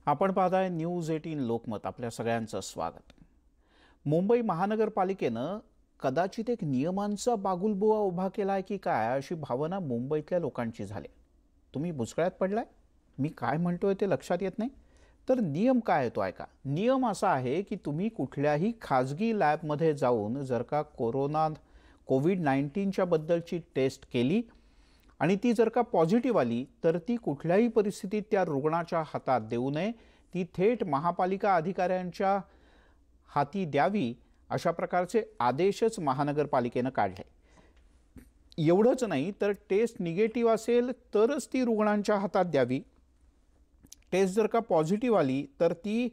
आपण पाहताय न्यूज 18 लोकमत. आपल्या सगळ्यांचं स्वागत. मुंबई महानगरपालिकेनं कदाचित एक नियमांचा बागुलबुवा उभा केलाय की काय अशी भावना मुंबईतल्या लोकांची झाली. तुम्ही बुचकळ्यात पडलाय? मी काय म्हणतोय ते लक्षात येत नाही तर नियम काय आहे तो ऐका. नियम असा आहे की तुम्ही कुठल्याही खाजगी लॅबमध्ये जाऊन जर का कोविड-19च्या बद्दलची टेस्ट केली आणि ती जर का पॉझिटिव्ह आली तर ती कुठल्याही परिस्थितीत त्या रुग्णाच्या हातात देऊ नये, ती थेट महापालिका अधिकाऱ्यांच्या हाती द्यावी अशा प्रकारचे आदेशच महानगरपालिकेनं काढले. एवढंच नाही तर टेस्ट निगेटिव्ह असेल तरच ती रुग्णांच्या हातात द्यावी. टेस्ट जर का पॉझिटिव्ह आली तर ती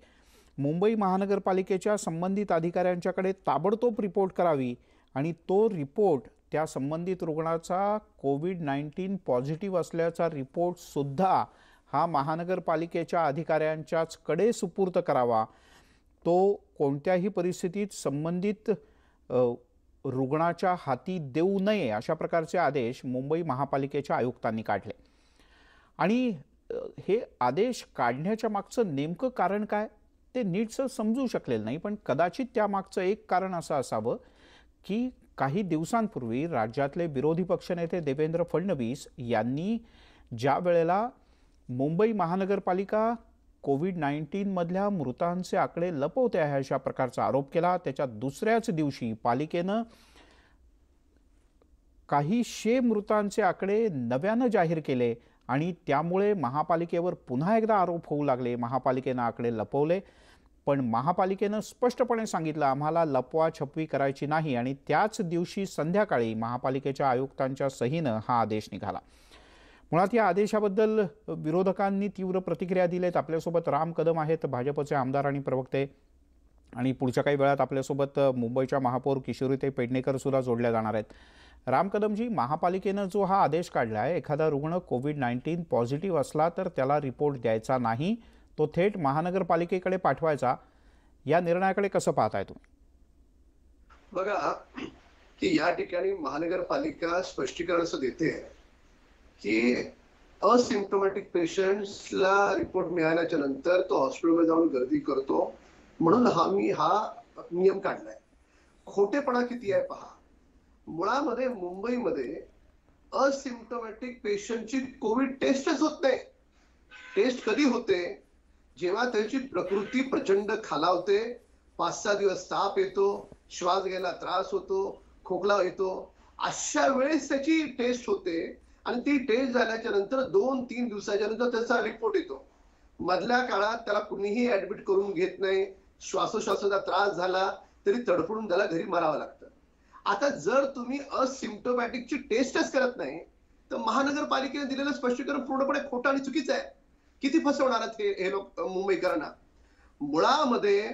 मुंबई महानगरपालिकेच्या संबंधित अधिकाऱ्यांच्याकडे ताबडतोब रिपोर्ट करावी आणि तो रिपोर्ट त्या संबंधित रुग्णाचा कोविड-19 पॉझिटिव्ह असल्याचा रिपोर्ट सुद्धा हा महानगरपालिकेच्या अधिकाऱ्यांच्याच कडे सुपूर्द करावा. तो कोणत्याही परिस्थितीत संबंधित रुग्णाच्या हाती देऊ नये अशा प्रकारचे आदेश मुंबई महापालिकेच्या आयुक्तांनी काढले. आणि हे आदेश काढण्याच्या मागचं नेमकं कारण काय ते नीटसं समजू शकलेलं नाही, पण कदाचित त्यामागचं एक कारण असं असावं की काही दिवसांपूर्वी राज्यातले विरोधी पक्षनेते देवेंद्र फडणवीस यांनी ज्या वेळेला मुंबई महानगरपालिका कोविड-19 मधल्या मृतांचे आकडे लपवते आहे अशा प्रकारचा आरोप केला, त्याच्या दुसऱ्याच दिवशी पालिकेनं काही 100 मृतांचे आकडे नव्यानं जाहीर केले आणि त्यामुळे महापालिकेवर पुन्हा एकदा आरोप होऊ लागले. महापालिकेनं आकडे लपवले, पण महापालिकेनं स्पष्टपणे सांगितलं आम्हाला लपवा छपवी करायची नाही आणि त्याच दिवशी संध्याकाळी महापालिकेच्या आयुक्तांच्या सहीनं हा आदेश निघाला. मुळात या आदेशाबद्दल विरोधकांनी तीव्र प्रतिक्रिया दिल्यात. आपल्यासोबत राम कदम आहेत, भाजपचे आमदार आणि प्रवक्ते, आणि पुढच्या काही वेळात आपल्यासोबत मुंबईच्या महापौर किशोरीताई पेडणेकर सुद्धा जोडल्या जाणार आहेत. राम कदमजी, महापालिकेनं जो हा आदेश काढला आहे, एखादा रुग्ण कोविड-19 पॉझिटिव्ह असला तर त्याला रिपोर्ट द्यायचा नाही, तो थेट महानगरपालिकेकडे पाठवायचा, या निर्णयाकडे कसं पाहताय तुम्ही? बघा की या ठिकाणी महानगरपालिका स्पष्टीकरण असं देते की असिम्प्टोमॅटिक पेशंट्सला रिपोर्ट मिळाल्याच्या नंतर तो हॉस्पिटलमध्ये जाऊन गर्दी करतो म्हणून हा नियम काढलाय. खोटेपणा किती आहे पहा. मुळामध्ये मुंबईमध्ये असिम्प्टोमॅटिक पेशंटची कोविड टेस्टच होत नाही. टेस्ट कधी होते? जेव्हा त्याची प्रकृती प्रचंड खालावते, 5-6 दिवस ताप येतो, श्वास घ्यायला त्रास होतो, खोकला येतो, अशा वेळेस त्याची टेस्ट होते आणि ती टेस्ट झाल्याच्या नंतर 2-3 दिवसाच्या नंतर त्याचा रिपोर्ट येतो. मधल्या काळात त्याला कुणीही ऍडमिट करून घेत नाही. श्वासोश्वासाचा त्रास झाला तरी तडफडून त्याला घरी मारावं लागतं. आता जर तुम्ही असिम्प्टोमॅटिकची टेस्टच करत नाही तर महानगरपालिकेने दिलेलं स्पष्टीकरण पूर्णपणे खोटं आणि चुकीचं आहे. किती फसवणार हे लोक मुंबईकरांना. मुळामध्ये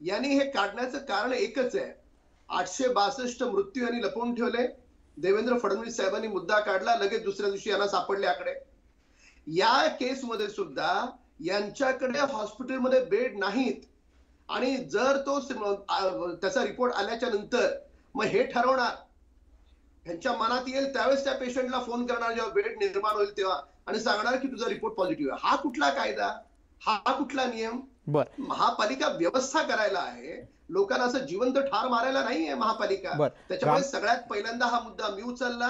यांनी हे काढण्याचं कारण एकच आहे. 862 मृत्यू यांनी लपवून ठेवले. देवेंद्र फडणवीस साहेबांनी मुद्दा काढला, लगेच दुसऱ्या दिवशी यांना सापडले आकडे. या केसमध्ये सुद्धा यांच्याकडे हॉस्पिटलमध्ये बेड नाहीत आणि जर तो त्याचा रिपोर्ट आल्याच्या नंतर मग हे ठरवणार, ह्यांच्या मनात येईल त्यावेळेस त्या पेशंटला फोन करणार जेव्हा बेड निर्माण होईल तेव्हा आणि सांगणार की तुझा रिपोर्ट पॉझिटिव्ह आहे. हा कुठला कायदा? हा कुठला नियम? महापालिका व्यवस्था करायला आहे, लोकांना असं जिवंत ठार मारायला नाहीये महापालिका. त्याच्यामुळे सगळ्यात पहिल्यांदा हा मुद्दा मी उचलला.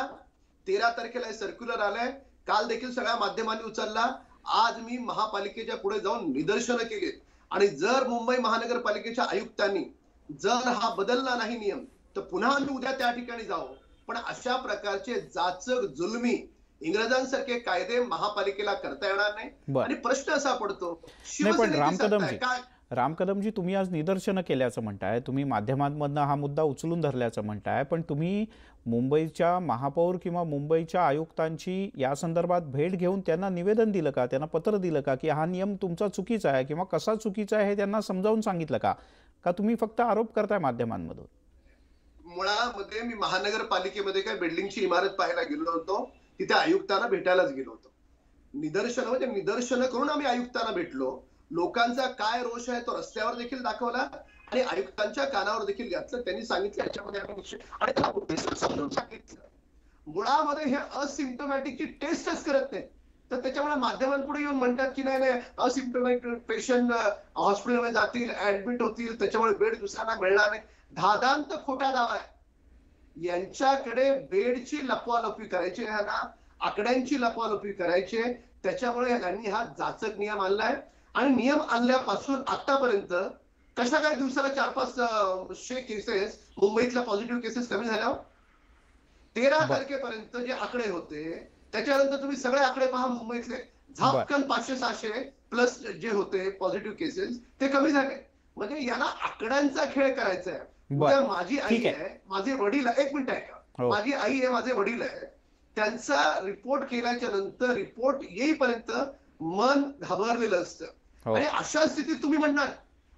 13 तारखेला सर्क्युलर आलाय, काल देखील सगळ्या माध्यमांनी उचलला. आज मी महापालिकेच्या पुढे जाऊन निदर्शनं केलीत आणि जर मुंबई महानगरपालिकेच्या आयुक्तांनी जर हा बदलला नाही नियम तर पुन्हा आम्ही उद्या त्या ठिकाणी जाऊ. पण अशा प्रकारचे जाचक जुलमी इंग्रजांसारखे कायदे महापालिकेला करता येणार नाही. आणि प्रश्न असा पडतो, पण राम कदमजी, तुम्ही आज निदर्शनं केल्याचं म्हणताय, तुम्ही माध्यमांमधनं हा मुद्दा उचलून धरल्याचं म्हणताय, पण तुम्ही मुंबईच्या महापौर किंवा मुंबईच्या आयुक्तांची या संदर्भात भेट घेऊन त्यांना निवेदन दिलं का? त्यांना पत्र दिलं का की हा नियम तुमचा चुकीचा आहे किंवा कसा चुकीचा आहे हे त्यांना समजावून सांगितलं का? का तुम्ही फक्त आरोप करताय माध्यमांमधून? मुळामध्ये मी महानगरपालिकेमध्ये काय बिल्डिंगची इमारत पाहायला गेलो होतो, तिथे आयुक्तांना भेटायलाच गेलो होतो. निदर्शनं करून आम्ही आयुक्तांना भेटलो. लोकांचा काय रोष आहे तो रस्त्यावर देखील दाखवला आणि आयुक्तांच्या कानावर देखील घातलं. त्यांनी सांगितलं याच्यामध्ये आम्ही समजून सांगितलं. मुळामध्ये हे असिम्प्टोमॅटिकची टेस्टच करत नाही. तर त्याच्यामुळे माध्यमांपुढे येऊन म्हणतात की नाही नाही असिम्प्टोमॅटिक पेशंट हॉस्पिटलमध्ये जातील, ऍडमिट होतील, त्याच्यामुळे बेड दुसऱ्यांना मिळणार नाही. धादांत खोटा दावा आहे. यांच्याकडे बेडची लपवालपवी करायची, ह्यांना आकड्यांची लपवालपवी करायची. त्याच्यामुळे यांनी हा जाचक नियम आणलाय आणि नियम आणल्यापासून आतापर्यंत कशा काय दिवसाला 400-500 केसेस मुंबईतल्या पॉझिटिव्ह केसेस कमी झाल्या. 13 तारखेपर्यंत जे आकडे होते त्याच्यानंतर तुम्ही सगळे आकडे पहा मुंबईतले, झापकन 500-600 प्लस जे होते पॉझिटिव्ह केसेस ते कमी झाले. म्हणजे याला आकड्यांचा खेळ करायचा आहे. उद्या माझी आई आहे, माझे वडील आहे, एक मिनिट आहे, माझी आई आहे, माझे वडील आहे, त्यांचा रिपोर्ट केल्याच्या नंतर रिपोर्ट येईपर्यंत मन घाबरलेलं असतं. आणि अशा स्थितीत तुम्ही म्हणणार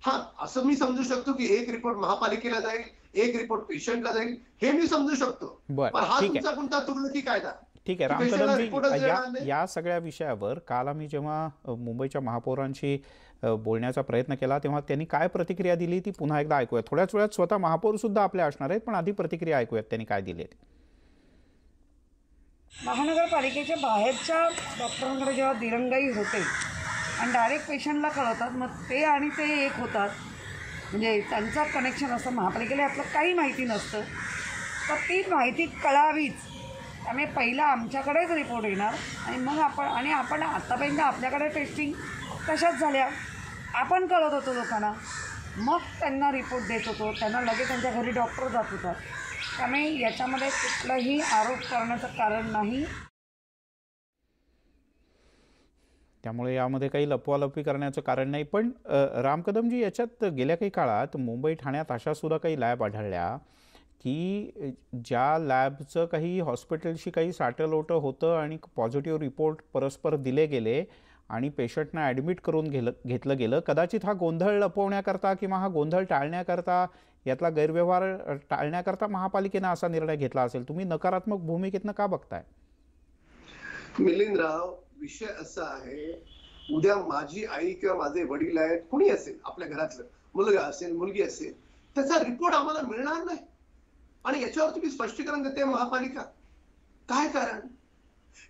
हा असं मी समजू शकतो की एक रिपोर्ट महापालिकेला जाईल, एक रिपोर्ट पेशंटला जाईल, हे मी समजू शकतो. पण हा तुमचा कोणता तुगलकी कायदा? ठीक आहे राम कदमजी, या सगळ्या विषयावर काल आम्ही जेव्हा मुंबईच्या महापौरांशी बोलण्याचा प्रयत्न केला तेव्हा त्यांनी काय प्रतिक्रिया दिली ती पुन्हा एकदा ऐकूयात. थोड्याच वेळात स्वतः महापौर सुद्धा आपल्या असणार आहेत, पण आधी प्रतिक्रिया ऐकूयात त्यांनी काय दिली. महानगरपालिकेच्या बाहेरच्या डॉक्टरांकडे जेव्हा दिरंगाई होते आणि डायरेक्ट पेशंटला कळवतात, मग ते आणि ते एक होतात, म्हणजे त्यांचं कनेक्शन असतं. महापालिकेला यातलं काही माहिती नसतं, तर ती माहिती कळावीच. त्यामुळे पहिला आमच्याकडेच रिपोर्ट येणार आणि मग आपण आत्तापर्यंत आपल्याकडे टेस्टिंग तशाच झाल्या, आपण कळवत होतो लोकांना, मग त्यांना रिपोर्ट देत होतो, त्यांना लगेच त्यांच्या घरी डॉक्टर जात होतात. त्यामुळे याच्यामध्ये कुठलाही आरोप करण्याचं कारण नाही. त्यामुळे यामध्ये काही लपवालपवी करण्याचं कारण नाही. पण राम कदमजी, याच्यात गेल्या काही काळात मुंबई ठाण्यात अशा सुद्धा काही लॅब आढळल्या की ज्या लॅबचं काही हॉस्पिटलशी काही साटलोटं होतं आणि पॉझिटिव्ह रिपोर्ट परस्पर दिले गेले आणि पेशंटना ॲडमिट करून घेतलं गेलं. कदाचित हा गोंधळ लपवण्याकरता किंवा हा गोंधळ टाळण्याकरता, यातला गैरव्यवहार टाळण्याकरता महापालिकेनं असा निर्णय घेतला असेल. तुम्ही नकारात्मक भूमिकेतनं का बघताय? मिलिंदराव, विषय असा आहे, उद्या माझी आई किंवा माझे वडील आहेत, कुणी असेल आपल्या घरातलं, मुलगा असेल, मुलगी असेल, त्याचा रिपोर्ट आम्हाला मिळणार नाही आणि याच्यावर तुम्ही स्पष्टीकरण देते महापालिका. काय कारण?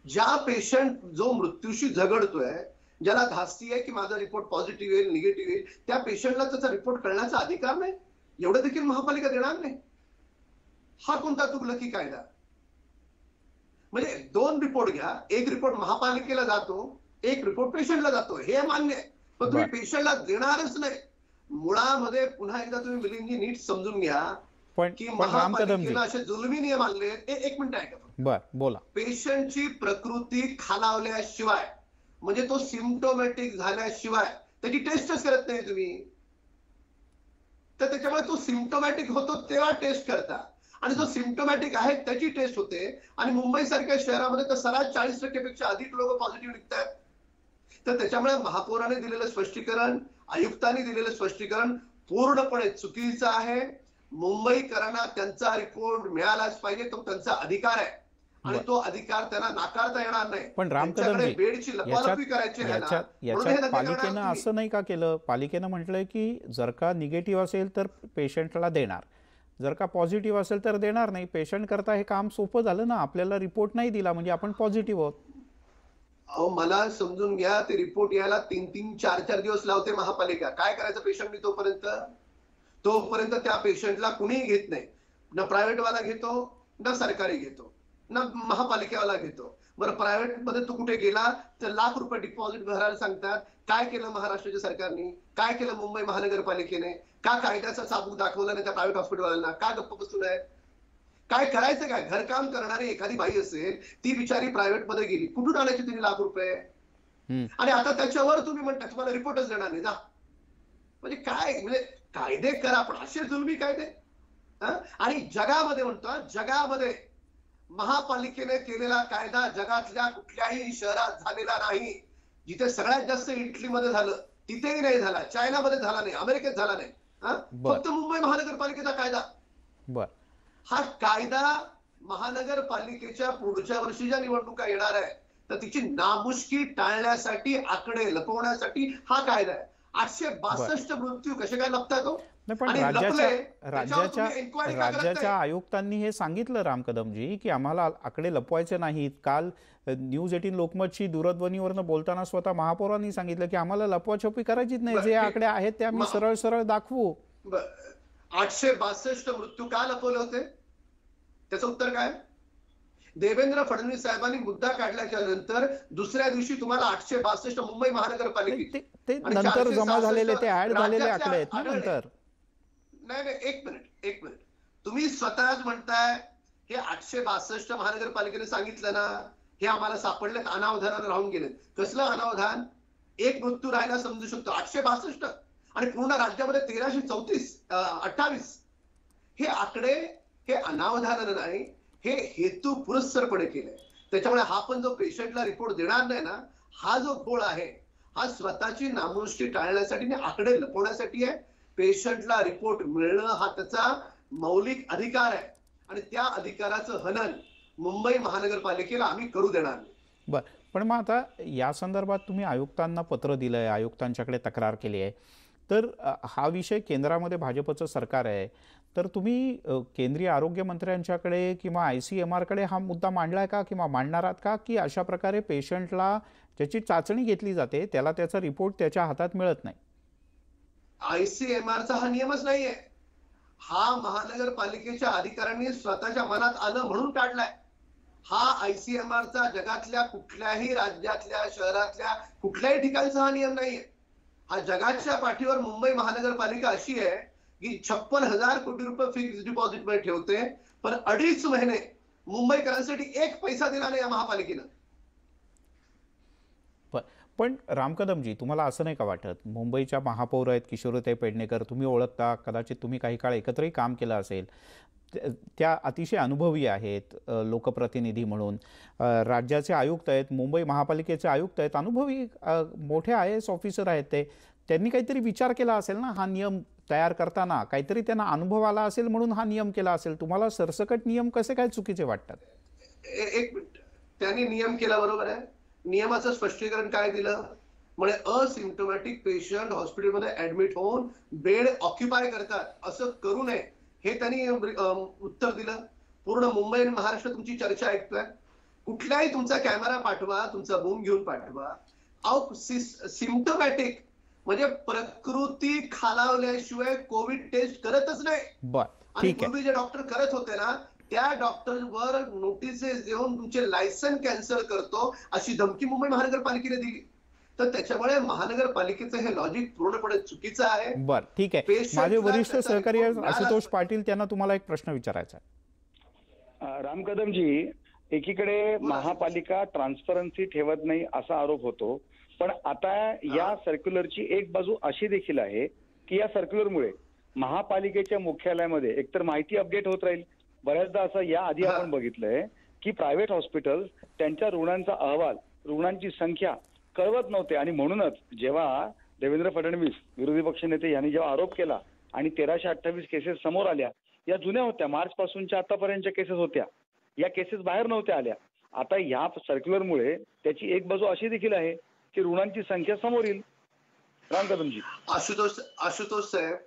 ज्या पेशंट जो मृत्यूशी झगडतोय, ज्याला धास्ती आहे की माझा रिपोर्ट पॉझिटिव्ह येईल, निगेटिव्ह येईल, त्या पेशंटला त्याचा रिपोर्ट कळण्याचा अधिकार नाही, एवढं देखील महापालिका देणार नाही. हा कोणता तुगलकी कायदा? म्हणजे 2 रिपोर्ट घ्या, एक रिपोर्ट महापालिकेला जातो, एक रिपोर्ट पेशंटला जातो, हे मान्य आहे, पण तुम्ही पेशंटला देणारच नाही. मुळामध्ये पुन्हा एकदा तुम्ही मिलिंदजी नीट समजून घ्या की महापालिकेला असे जुलमी नियम आणले. एक मिनिट ऐका, बोला. पेशंटची प्रकृती खालावल्याशिवाय, म्हणजे तो सिम्प्टोमॅटिक झाल्याशिवाय त्याची टेस्टच करत नाही तुम्ही. तर त्याच्यामुळे तो सिम्प्टोमॅटिक होतो तेव्हा टेस्ट करता आणि जो सिम्प्टोमॅटिक आहे त्याची टेस्ट होते. आणि मुंबई सारख्या शहरामध्ये तर सरास 40% पेक्षा अधिक लोक पॉझिटिव्ह निघतात. तर त्याच्यामुळे महापौराने दिलेलं स्पष्टीकरण, आयुक्तांनी दिलेलं स्पष्टीकरण पूर्णपणे चुकीचं आहे. मुंबईकरांना त्यांचा रिपोर्ट मिळालाच पाहिजे, तो त्यांचा अधिकार आहे आणि तो अधिकार त्यांना नाकारता येणार नाही. पण राम कदमजी, बेडची लपवालपवी करायची आहे ना, याच्यात पालिकेनं असं नाही का केलं? पालिकेनं म्हटलंय की जर का निगेटिव्ह असेल तर पेशंटला देणार, जर का पॉझिटिव्ह असेल तर देणार नाही. पेशंट करता हे काम सोपं झालं ना, आपल्याला रिपोर्ट नाही दिला म्हणजे आपण पॉझिटिव्ह आहोत. अहो मला समजून घ्या, ते रिपोर्ट यायला 3-3, 4-4 दिवस लावते महापालिका. काय करायचं पेशंटनी तोपर्यंत त्या पेशंटला कुणीही घेत नाही. ना प्रायव्हेट वाला घेतो, ना सरकारी घेतो, ना महापालिकेवाला घेतो. बरं प्रायव्हेट मध्ये तू कुठे गेला तर लाख रुपये डिपॉझिट भरायला सांगतात. काय केलं महाराष्ट्राच्या सरकारने, काय केलं मुंबई महानगरपालिकेने? का कायद्याचा चाबूक दाखवला नाही त्या प्रायव्हेट हॉस्पिटलवाल्यांना? का गप्प बसून आहेत? काय करायचं काय? घरकाम करणारी एखादी बाई असेल, ती बिचारी प्रायव्हेट मध्ये गेली, कुठून आणायची तिने लाख रुपये? आणि आता त्याच्यावर तुम्ही म्हणता तुम्हाला रिपोर्टच देणार नाही जा. म्हणजे काय, म्हणजे कायदे करा पण असे जुलमी कायदे. आणि जगामध्ये म्हणतो, जगामध्ये महापालिकेने केलेला कायदा जगातल्या कुठल्याही शहरात झालेला नाही. जिथे सगळ्यात जास्त इटलीमध्ये झालं तिथेही नाही झाला, चायनामध्ये झाला नाही, अमेरिकेत झाला नाही, फक्त मुंबई महानगरपालिकेचा कायदा. हा कायदा महानगरपालिकेच्या पुढच्या वर्षी ज्या निवडणुका येणार आहे तर तिची नामुष्की टाळण्यासाठी, आकडे लपवण्यासाठी हा कायदा आहे. 862 मृत्यू कसे काय लपतात हो? नाही, पण आणि राज्याच्या लपले त्याच्यावर तुम्ही इन्क्वायरी का करत राज्याच्या नाही? आयुक्तांनी हे सांगितलं राम कदमजी की आम्हाला आकडे लपवायचे नाहीत. काल न्यूज 18 लोकमतशी दूरध्वनीवरनं बोलताना स्वतः महापौरांनी सांगितलं की आम्हाला लपवाछपी करायचीच नाही, जे ठीक. आकडे आहेत ते आम्ही सरळ सरळ दाखवू. 862 मृत्यू का लपवले होते? त्याचं उत्तर काय? देवेंद्र फडणवीस साहेबांनी मुद्दा काढल्याच्या नंतर दुसऱ्या दिवशी तुम्हाला 862 मुंबई महानगरपालिकेची ते आणि नंतर जमा 466 झालेले, ते ऍड झालेले राज्यातल्या आकडे आहेत ना आढळले. नंतर. नाही, एक मिनिट. तुम्ही स्वतःच म्हणताय हे 862 महानगरपालिकेने सांगितलं ना, हे आम्हाला सापडले, अनावधानानं राहून गेले. कसलं अनावधान? एक मृत्यू राहायला समजू शकतो, 862 आणि पूर्ण राज्यामध्ये 1334 हे आकडे हे अनावधानानं नाही, हे हेतू पुरस्सरपणे केले. त्याच्यामुळे हा पण जो पेशंटला रिपोर्ट देणार नाही ना, हा जो घोळ आहे हा स्वतःची नामुष्की टाळण्यासाठी आणि आकडे लपवण्यासाठी आहे. पेशंटला रिपोर्ट मिळणं हा त्याचा मौलिक अधिकार आहे आणि त्या अधिकाराचं हनन मुंबई महानगरपालिकेला आम्ही करू देणार नाही. बर, पण मग आता या संदर्भात तुम्ही आयुक्तांना पत्र दिलंय, आयुक्तांच्याकडे तक्रार केली आहे, तर हा विषय केंद्रामध्ये भाजपचं सरकार आहे, तर तुम्ही केंद्रीय आरोग्य मंत्र्यांच्याकडे किंवा ICMR कडे हा मुद्दा मांडलाय का किंवा मांडणार आहात का, की अशा प्रकारे पेशंटला ज्याची चाचणी घेतली जाते त्याला त्याचा रिपोर्ट त्याच्या हातात मिळत नाही? ICMRचा हा नियमच नाहीये. हा महानगरपालिकेच्या अधिकाऱ्यांनी स्वतःच्या मनात आलं म्हणून काढलाय. हा ICMRचा जगातल्या कुठल्याही राज्यातल्या शहरातल्या कुठल्याही ठिकाणचा हा नियम नाहीये. हा जगाच्या पाठीवर मुंबई महानगरपालिका अशी आहे की 56,000 कोटी रुपये फिक्स डिपॉझिट मध्ये ठेवते, पण 2.5 महिने मुंबईकरांसाठी 1 पैसा दिला नाही या महापालिकेनं. पण राम कदमजी, तुम्हाला असं नाही का वाटत, मुंबईच्या महापौर आहेत किशोरीताई पेडणेकर, तुम्ही ओळखता, कदाचित तुम्ही काही काळ एकत्रही काम केलं असेल, त्या अतिशय अनुभवी आहेत लोकप्रतिनिधी म्हणून. राज्याचे आयुक्त आहेत, मुंबई महापालिकेचे आयुक्त आहेत, अनुभवी मोठे IAS ऑफिसर आहेत. त्यांनी काहीतरी विचार केला असेल ना, हा नियम तयार करताना काहीतरी त्यांना अनुभव आला असेल म्हणून हा नियम केला असेल. तुम्हाला सरसकट नियम कसे काय चुकीचे वाटतात? एक मिनिट, त्यांनी नियम केला बरोबर आहे. नियमाचं स्पष्टीकरण काय दिलं? म्हणजे असिम्प्टोमॅटिक पेशंट हॉस्पिटलमध्ये ऍडमिट होऊन बेड ऑक्युपाय करतात, असं करू नये हे त्यांनी उत्तर दिलं. पूर्ण मुंबई आणि महाराष्ट्र तुमची चर्चा ऐकतोय. कुठल्याही तुमचा कॅमेरा पाठवा, तुमचा बूम घेऊन पाठवा. अहो, सिम्प्टोमॅटिक म्हणजे प्रकृती खालावल्याशिवाय कोविड टेस्ट करतच नाही. आणि पूर्वी जे डॉक्टर करत होते ना, त्या डॉक्टरवर नोटिसेस देऊन तुमचे लायसन कॅन्सल करतो अशी धमकी मुंबई महानगरपालिकेने दिली. तर त्याच्यामुळे महानगरपालिकेचं हे लॉजिक पूर्णपणे चुकीचं आहे. बर, ठीक आहे. माझे वरिष्ठ सहकारी आशुतोष पाटील, त्यांना तुम्हाला एक प्रश्न विचारायचा आहे. राम कदमजी, एकीकडे महापालिका ट्रान्सपरन्सी ठेवत नाही असा आरोप होतो, पण आता या सर्क्युलरची एक बाजू अशी देखील आहे की या सर्क्युलरमुळे महापालिकेच्या मुख्यालयामध्ये एकतर माहिती अपडेट होत राहील. बऱ्याचदा असं या आधी आपण बघितलंय की प्रायव्हेट हॉस्पिटल त्यांच्या रुग्णांचा अहवाल, रुग्णांची संख्या कळवत नव्हते, आणि म्हणूनच जेव्हा देवेंद्र फडणवीस विरोधी पक्षनेते यांनी जेव्हा आरोप केला आणि 1328 केसेस समोर आल्या, या जुन्या होत्या, मार्च पासूनच्या आतापर्यंतच्या केसेस होत्या, या केसेस बाहेर नव्हत्या आल्या. आता ह्या सर्क्युलरमुळे त्याची एक बाजू अशी देखील आहे की रुग्णांची संख्या समोर येईल. राम कदमजी, आशुतोष साहेब,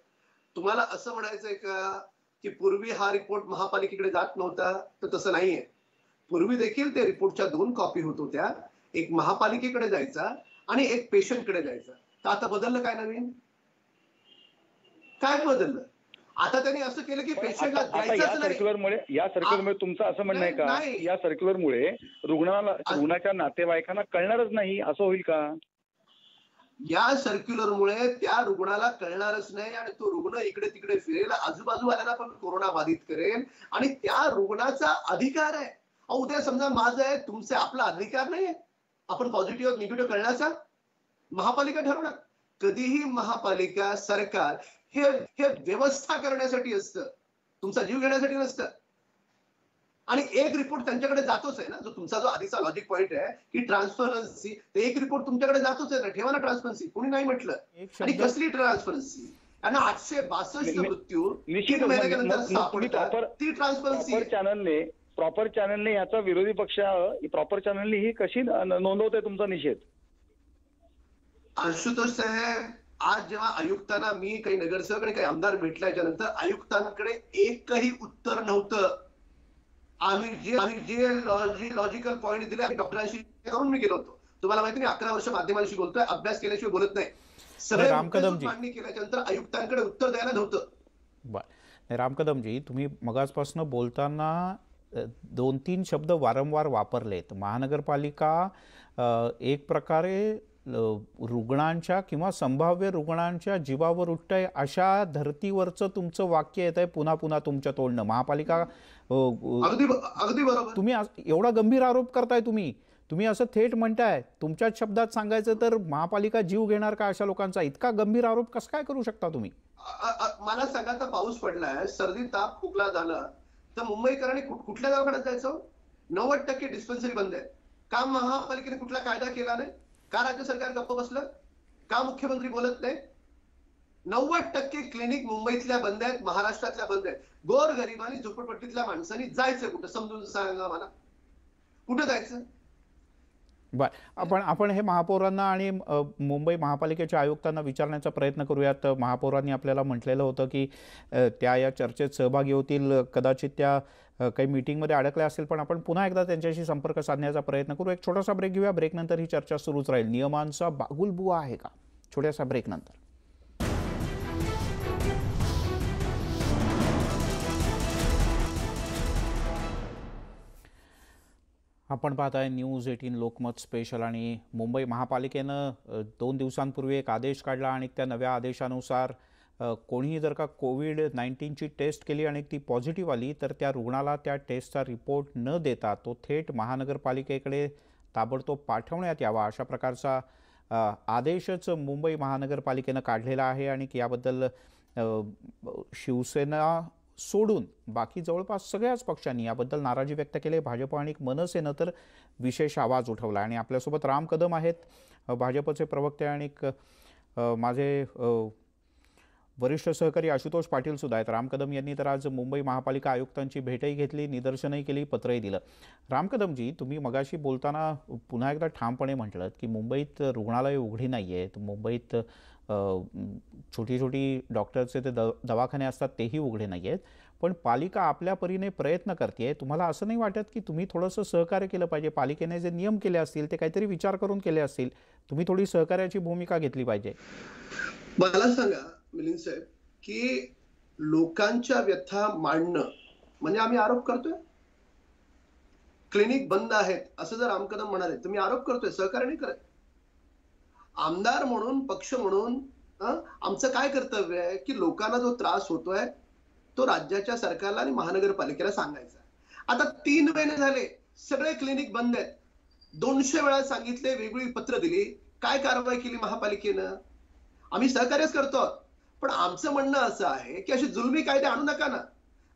तुम्हाला असं म्हणायचंय का की पूर्वी हा रिपोर्ट महापालिकेकडे जात नव्हता? तर तसं नाहीये. पूर्वी देखील ते रिपोर्टच्या 2 कॉपी होत होत्या, एक महापालिकेकडे जायचा आणि एक पेशंटकडे जायचा. तर आता बदललं काय? नवीन काय बदललं? आता त्यांनी असं केलं की पेशंटला द्यायचंच नाही. या सर्क्युलरमुळे तुमचं असं म्हणणं आहे का या सर्क्युलरमुळे रुग्णाच्या नातेवाईकांना कळणारच नाही असं होईल का? या सर्क्युलरमुळे त्या रुग्णाला कळणारच नाही आणि तो रुग्ण इकडे तिकडे फिरेल, आजूबाजूवाल्यांना पण कोरोना बाधित करेल आणि त्या रुग्णाचा अधिकार आहे. उद्या समजा माझं आहे, तुमचे, आपला अधिकार नाहीये आपण पॉझिटिव्ह निगेटिव्ह कळण्याचा? महापालिका ठरवणार. कधीही महापालिका, सरकार हे व्यवस्था करण्यासाठी असतं, तुमचा जीव घेण्यासाठी नसतं. आणि एक रिपोर्ट त्यांच्याकडे जातोच आहे ना, जो तुमचा जो आधीचा लॉजिक पॉइंट आहे की ट्रान्सपरन्सी, ते एक रिपोर्ट तुमच्याकडे जातोच आहे ना. ठेवा ना ट्रान्सपरन्सी, कोणी नाही म्हटलं. आणि कसली ट्रान्सपरन्सी? आणि 862 मृत्यू 3 महिन्यानंतर सापडतात, ती ट्रान्सपरन्सी. प्रॉपर चॅनलने याचा विरोधी पक्ष प्रॉपर चॅनलने ही कशी नोंदवते तुमचा निषेध? आशुतोष साहेब, आज जेव्हा आयुक्तांना मी काही नगरसेवक आणि काही आमदार भेटल्याच्या नंतर आयुक्तांकडे एकही उत्तर नव्हतं. आम्ही जे लॉजिकल पॉईंट दिले आम्ही डॉक्टरांशी करून मी गेलो होतो. तुम्हाला माहिती नाही 11 वर्ष माध्यमांशी बोलतोय, अभ्यास केल्याशिवाय बोलत नाही. सगळे राम कदमजी मांडणी केल्याच्या नंतर आयुक्तांकडे उत्तर द्यायला नव्हतं. बर राम कदमजी, तुम्ही मगाचपासून बोलताना 2-3 शब्द वारंवार वापरलेत. महानगरपालिका एक प्रकारे रुग्णांच्या किंवा संभाव्य रुग्णांच्या जीवावर उठतंय अशा धर्तीवरचं तुमचं वाक्य येत आहे पुन्हा पुन्हा तुमच्या तोंडनं. महापालिका अगदी बरोबर. तुम्ही एवढा गंभीर आरोप करताय, तुम्ही असं थेट म्हणताय. तुमच्याच शब्दात सांगायचं तर महापालिका जीव घेणार का अशा लोकांचा? इतका गंभीर आरोप कसं काय करू शकता तुम्ही? मला सांगा, तर पाऊस पडलाय, सर्दी ताप खोकला झाला तर मुंबईकरांनी कुठल्या दवाखान्यात जायचं? 90% डिस्पेन्सरी बंद आहे. का महापालिकेने कुठला कायदा केला नाही? का राज्य सरकार गप्प बसलं? का मुख्यमंत्री बोलत नाही? 90% क्लिनिक मुंबईतल्या बंद आहेत, महाराष्ट्रातल्या बंद आहेत. गोरगरिबांनी झोपडपट्टीतल्या माणसांनी जायचं कुठं? समजून सांगा मला, कुठं जायचं? बर, आपण हे महापौरांना आणि मुंबई महापालिकेच्या आयुक्तांना विचारण्याचा प्रयत्न करूयात. महापौरांनी आपल्याला म्हटलेलं होतं की त्या या चर्चेत सहभागी होतील. कदाचित त्या काही मीटिंगमध्ये अडकल्या असतील, पण आपण पुन्हा एकदा त्यांच्याशी संपर्क साधण्याचा प्रयत्न करू. एक छोटासा ब्रेक घेऊया. ब्रेकनंतर ही चर्चा सुरूच राहील. नियमांचा बागुलबुवा आहे का? छोट्याशा ब्रेकनंतर. आपण पाहताय न्यूज 18 लोकमत स्पेशल. आणि मुंबई महापालिकेनं 2 दिवसांपूर्वी एक आदेश काढला आणि त्या नव्या आदेशानुसार कोणीही जर का कोविड-19ची टेस्ट केली आणि ती पॉझिटिव्ह आली तर त्या रुग्णाला त्या टेस्टचा रिपोर्ट न देता तो थेट महानगरपालिकेकडे ताबडतोब पाठवण्यात यावा, अशा प्रकारचा आदेशच मुंबई महानगरपालिकेनं काढलेला आहे. आणि याबद्दल शिवसेना सोडून बाकी जवळपास सगळ्याच पक्षांनी याबद्दल नाराजी व्यक्त केली. भाजप आणि मनसेनं तर विशेष आवाज उठवला. आणि आपल्यासोबत राम कदम आहेत, भाजपचे प्रवक्ते, आणि माझे वरिष्ठ सहकारी आशुतोष पाटील सुद्धा आहेत. राम कदम यांनी तर आज मुंबई महापालिका आयुक्तांची भेटही घेतली, निदर्शनही केली, पत्रही दिलं. राम कदमजी, तुम्ही मगाशी बोलताना पुन्हा एकदा ठामपणे म्हटलं की मुंबईत रुग्णालय उघडी नाही आहेत, मुंबईत छोटी छोटी डॉक्टरचे ते दवाखाने असतात तेही उघडे नाही आहेत, पण पालिका आपल्या परीने प्रयत्न करते. तुम्हाला असं नाही वाटत की तुम्ही थोडंसं सहकार्य केलं पाहिजे? पालिकेने जे नियम केले असतील ते काहीतरी विचार करून केले असतील, तुम्ही थोडी सहकार्याची भूमिका घेतली पाहिजे. मला सांगा मिलिंद साहेब, की लोकांच्या व्यथा मांडणं म्हणजे आम्ही आरोप करतोय? क्लिनिक बंद आहेत असं जर राम कदम म्हणाले तर मी आरोप करतोय, सहकार्य नाही करत. आमदार म्हणून, पक्ष म्हणून आमचं काय कर्तव्य आहे की लोकांना जो त्रास होतोय तो राज्याच्या सरकारला आणि महानगरपालिकेला सांगायचा. आता 3 महिने झाले सगळे क्लिनिक बंद आहेत. 200 वेळा सांगितले, वेगवेगळी पत्र दिली, काय कारवाई केली महापालिकेनं? आम्ही सहकार्यच करतो, पण आमचं म्हणणं असं आहे की असे जुलमी कायदे आणू नका ना.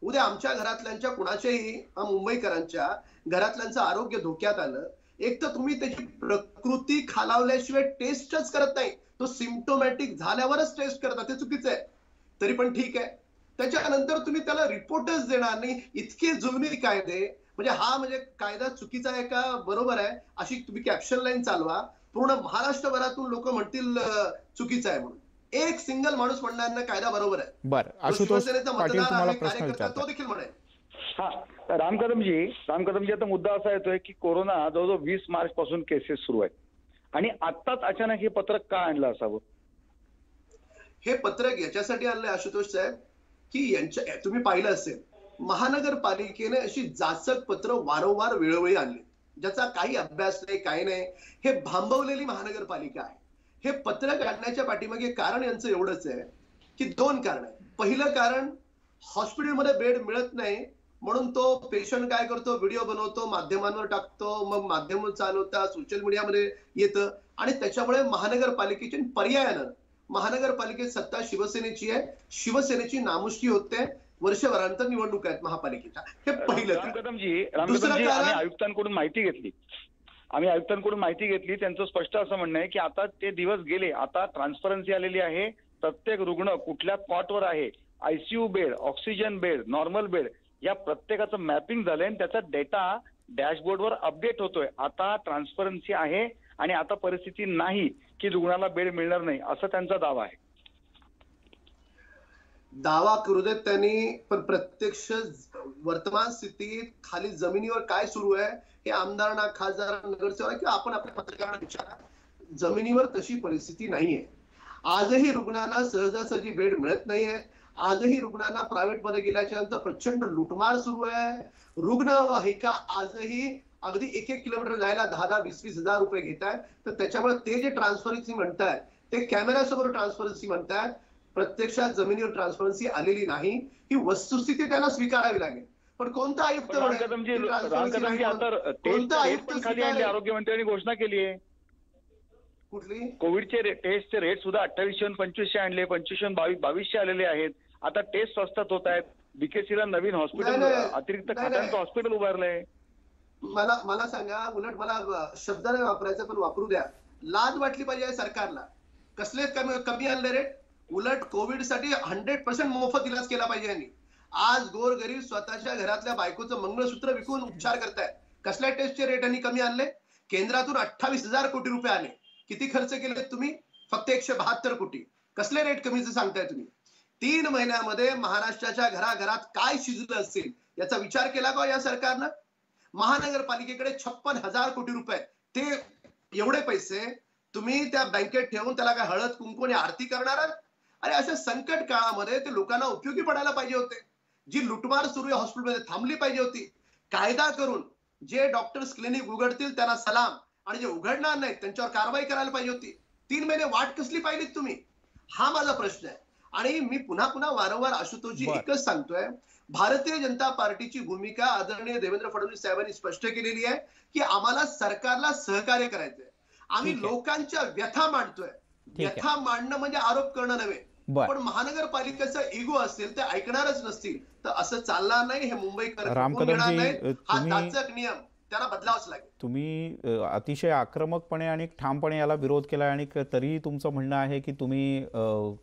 उद्या आमच्या घरातल्यांच्या, कुणाच्याही मुंबईकरांच्या घरातल्यांचं आरोग्य धोक्यात आलं, एक तर तुम्ही त्याची प्रकृती खालावल्याशिवाय टेस्टच करत नाही, तो सिम्प्टोमॅटिक झाल्यावरच टेस्ट करता, ते चुकीचं आहे. तरी पण ठीक आहे, त्याच्यानंतर तुम्ही त्याला रिपोर्टच देणार नाही. इतके जुलमी कायदे, म्हणजे कायदा चुकीचा आहे का बरोबर आहे अशी तुम्ही कॅप्शन लाईन चालवा, पूर्ण महाराष्ट्रभरातून लोक म्हणतील चुकीचं आहे म्हणून. एक सिंगल माणूस म्हणणार नाही कायदा बरोबर आहे. बरं, आशुतोष पाटील तुम्हाला प्रश्न विचारतो. तो देखील म्हणेल. हा, राम कदमजी, आता मुद्दा असा येतोय की कोरोना जवळजवळ 20 मार्च पासून केसेस सुरू आहेत आणि आत्ताच अचानक हे पत्रक का आणलं असावं? हे पत्रक याच्यासाठी आणलंय आशुतोष साहेब की तुम्ही पाहिलं असेल, महानगरपालिकेने अशी जाचक पत्र वारंवार वेळोवेळी आणली, ज्याचा काही अभ्यास नाही, काही नाही. हे भांबवलेली महानगरपालिका आहे. हे पत्रक आणण्याच्या पाठीमागे कारण यांचं एवढंच आहे की 2 कारण आहे. पहिलं कारण, हॉस्पिटलमध्ये बेड मिळत नाही म्हणून तो पेशंट काय करतो, व्हिडिओ बनवतो, माध्यमांवर टाकतो, मग माध्यम चालवतात, सोशल मीडियामध्ये येतं आणि त्याच्यामुळे महानगरपालिकेची पर्यायानं महानगरपालिकेत सत्ता शिवसेनेची आहे, शिवसेनेची नामुष्की होते. वर्षभरानंतर निवडणूक आहेत महापालिकेच्या. हे पहिलं. राम कदमजी, आम्ही आयुक्तांकडून माहिती घेतली, त्यांचं स्पष्ट असं म्हणणं आहे की आता ते दिवस गेले, आता ट्रान्सपरन्सी आलेली आहे. प्रत्येक रुग्ण कुठल्या कॉटवर आहे, ICU bed, oxygen bed, normal bed, या प्रत्येकाचं मॅपिंग झालंय आणि त्याचा डेटा डॅशबोर्डवर अपडेट होतोय. आता ट्रान्सपरन्सी आहे आणि आता परिस्थिती नाही की की रुग्णाला बेड मिळणार नाही, असा त्यांचा दावा आहे. दावा करू देत त्यांनी, पण प्रत्यक्ष वर्तमान स्थितीत खाली जमिनीवर काय सुरू आहे हे आमदारांना, खासदारांना, नगरसेवकांना किंवा आपण आपल्या पत्रकारांना विचारा. जमिनीवर तशी परिस्थिती नाहीये. आजही रुग्णांना सहजासहजी बेड मिळत नाहीये. आजही रुग्णांना प्रायव्हेटमध्ये गेल्याच्या नंतर प्रचंड लुटमार सुरू आहे. रुग्णवाहिका आजही अगदी 1-1 किलोमीटर जायला 10-10, 20-20 हजार रुपये घेत आहेत. तर त्याच्यामुळे ते जे ट्रान्सफरन्सी म्हणतायत ते कॅमेऱ्यासमोर ट्रान्सफरन्सी म्हणतायत. प्रत्यक्षात जमिनीवर ट्रान्सपरन्सी आलेली नाही. ही वस्तुस्थिती त्यांना स्वीकारावी लागेल. पण कोणता आयुक्त राम कदमजी, आता आरोग्यमंत्र्यांनी घोषणा केली आहे कुठली कोविडचे टेस्टचे रेट सुद्धा 2825 आणले, 2522 आलेले आहेत. आता टेस्ट स्वस्तात होत आहेत. बीकेसीला नवीन हॉस्पिटल, अतिरिक्त खाटांचं हॉस्पिटल उभारलंय. मला सांगा, उलट मला शब्द नाही वापरायचा पण वापरू द्या. लाज वाटली पाहिजे सरकारला. कसले कमी आणले रेट? उलट कोविडसाठी 100% मोफत इलाज केला पाहिजे यांनी. आज गोरगरीब स्वतःच्या घरातल्या बायकोचं मंगळसूत्र विकून उपचार करतायत. कसल्या टेस्टचे रेट यांनी कमी आणले? केंद्रातून 28,000 कोटी रुपये आले. किती खर्च केले तुम्ही? फक्त 172 कोटी. कसले रेट कमीचे सांगताय तुम्ही? 3 महिन्यामध्ये महाराष्ट्राच्या घराघरात काय शिजलं असेल याचा विचार केला का या सरकारनं? महानगरपालिकेकडे 56,000 कोटी रुपये. ते एवढे पैसे तुम्ही त्या बँकेत ठेवून त्याला काय हळद कुंकू आणि आरती करणार आहात? अरे अशा संकट काळामध्ये ते लोकांना उपयोगी पडायला पाहिजे होते. जी लुटमार सुरू आहे हॉस्पिटलमध्ये थांबली पाहिजे होती. कायदा करून जे डॉक्टर्स क्लिनिक उघडतील त्यांना सलाम, आणि जे उघडणार नाहीत त्यांच्यावर कारवाई करायला पाहिजे होती. 3 महिने वाट कसली पाहिलीत तुम्ही? हा माझा प्रश्न आहे. आणि मी पुन्हा पुन्हा वारंवार आशुतोषजी एकच सांगतोय, भारतीय जनता पार्टीची भूमिका आदरणीय देवेंद्र फडणवीस साहेबांनी स्पष्ट केलेली आहे की आम्हाला सरकारला सहकार्य करायचंय. आम्ही लोकांच्या व्यथा मांडतोय. व्यथा मांडणं म्हणजे आरोप करणं नव्हे. पण महानगरपालिकेचा इगो असेल ते ऐकणारच नसतील तर असं चालणार नाही. हे मुंबईकर हा जाचक नियम त्याला बदलावच लागेल. तुम्ही अतिशय आक्रमकपणे आणि ठामपणे याला विरोध केला आणि तरी तुमचं म्हणणं आहे की तुम्ही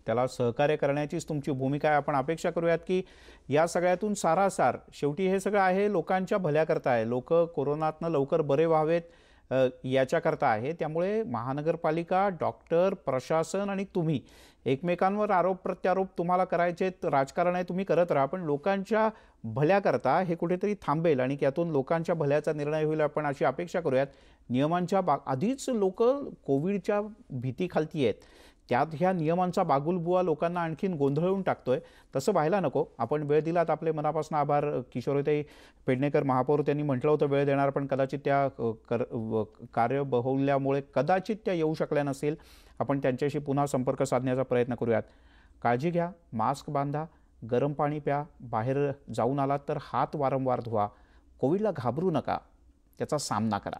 त्याला सहकार्य करण्याचीच तुमची भूमिका आहे. आपण अपेक्षा करूयात की या सगळ्यातून सारासार शेवटी हे सगळं आहे लोकांच्या भल्याकरता आहे. लोक कोरोनातनं लवकर बरे व्हावेत याच्याकरता आहे. त्यामुळे महानगरपालिका, डॉक्टर, प्रशासन आणि तुम्ही एकमेकांवर आरोप प्रत्यारोप तुम्हाला करायचे, राजकारण आहे तुम्ही करत राहा, पण लोकांच्या भल्याकरता हे कुठेतरी थांबेल आणि यातून लोकांच्या भल्याचा निर्णय होईल आपण अशी अपेक्षा करूयात. नियमांच्या आधीच लोक कोविडच्या भीतीखालती आहेत, त्यात ह्या नियमांचा बागुलबुवा लोकांना आणखीन गोंधळून टाकतोय. तसं व्हायला नको. आपण वेळ दिलात, आपले मनापासून आभार. किशोरीताई पेडणेकर महापौर त्यांनी म्हटलं होतं वेळ देणार, पण कदाचित त्या कार्य बहुल्यामुळे कदाचित त्या येऊ शकल्या नसेल. आपण त्यांच्याशी पुन्हा संपर्क साधण्याचा प्रयत्न करूयात. काळजी घ्या, मास्क बांधा, गरम पाणी प्या, बाहेर जाऊन आलात तर हात वारंवार धुवा. कोविडला घाबरू नका, त्याचा सामना करा.